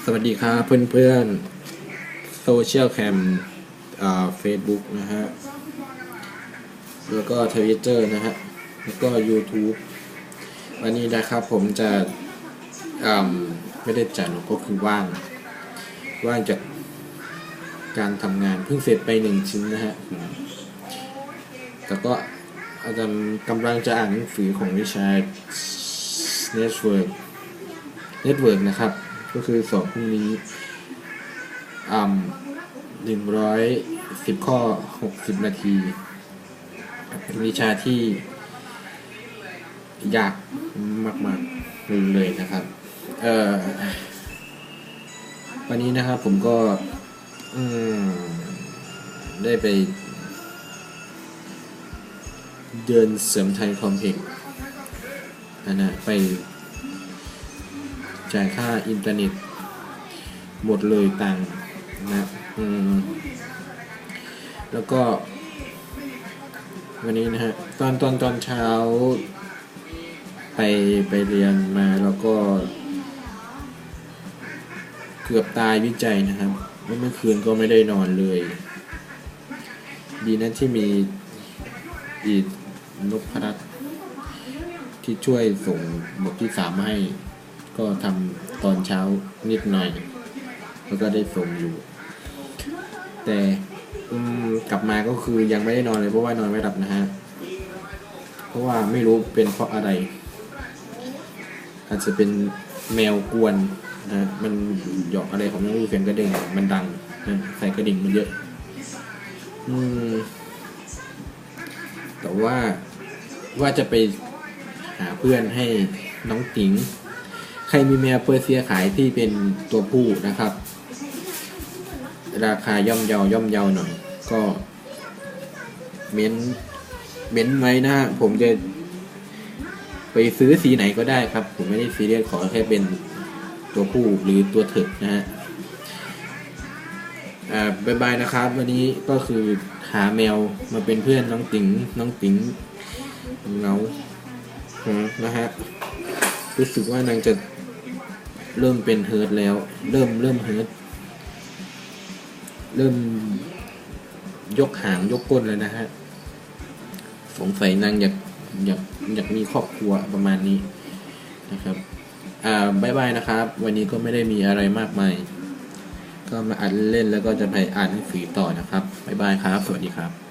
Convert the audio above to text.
สวัสดีครับเพื่อนๆโซเชียลแคมเฟซบุ๊กนะฮะแล้วก็ทวิตเตอร์นะฮะแล้วก็ YouTube วันนี้นะครับผมจะไม่ได้จัดหรอกก็คือว่างจากการทำงานเพิ่งเสร็จไป1 ชิ้นนะฮะแต่ก็อาจารย์กำลังจะอ่านหนังสือของวิชา Network นะครับก็คือสอบพรุ่งนี้110 ข้อ60 นาทีเป็นวิชาที่ยากมากๆเลยนะครับวันนี้นะครับผมก็ได้ไปเดินเสริมไทยคอมเพล็กซ์นะไปจ่ายค่าอินเทอร์เน็ตหมดเลยตังค์นะแล้วก็วันนี้นะฮะตอนเช้าไปเรียนมาแล้วก็เกือบตายวิจัยนะครับเมื่อคืนก็ไม่ได้นอนเลยดีนะที่มีอีกนพรัตน์ที่ช่วยส่งบทที่3มาให้ก็ทำตอนเช้านิดหน่อยแล้วก็ได้ส่งอยู่แต่กลับมาก็คือยังไม่ได้นอนเลยเพราะว่านอนไม่หลับนะฮะเพราะว่าไม่รู้เป็นเพราะอะไรอาจจะเป็นแมวกวนนะมันหยอกอะไรของน้องลูกเสียงกระดิ่งมันดังนะใส่กระดิ่งมันเยอะแต่ว่าจะไปหาเพื่อนให้น้องติ๋งใครมีแมวเปอร์เซียขายที่เป็นตัวผู้นะครับราคาย่อมเยาหน่อยก็เม้นไว้นะผมจะไปซื้อสีไหนก็ได้ครับผมไม่ได้ซีเรียสขอแค่เป็นตัวผู้หรือตัวเถิกนะฮะบ๊ายบายนะครับวันนี้ก็คือหาแมวมาเป็นเพื่อนน้องติ๋งเหงานะฮะรู้สึกว่านางจะเริ่มเป็นเฮิร์ตแล้วเริ่มเฮิร์ตเริ่มยกหางยกก้นแล้วนะฮะสงสัยนางอยากมีครอบครัวประมาณนี้นะครับบ๊ายบายนะครับวันนี้ก็ไม่ได้มีอะไรมากมายก็มาอ่านเล่นแล้วก็จะไปอ่านหนังสือต่อนะครับบ๊ายบายครับสวัสดีครับ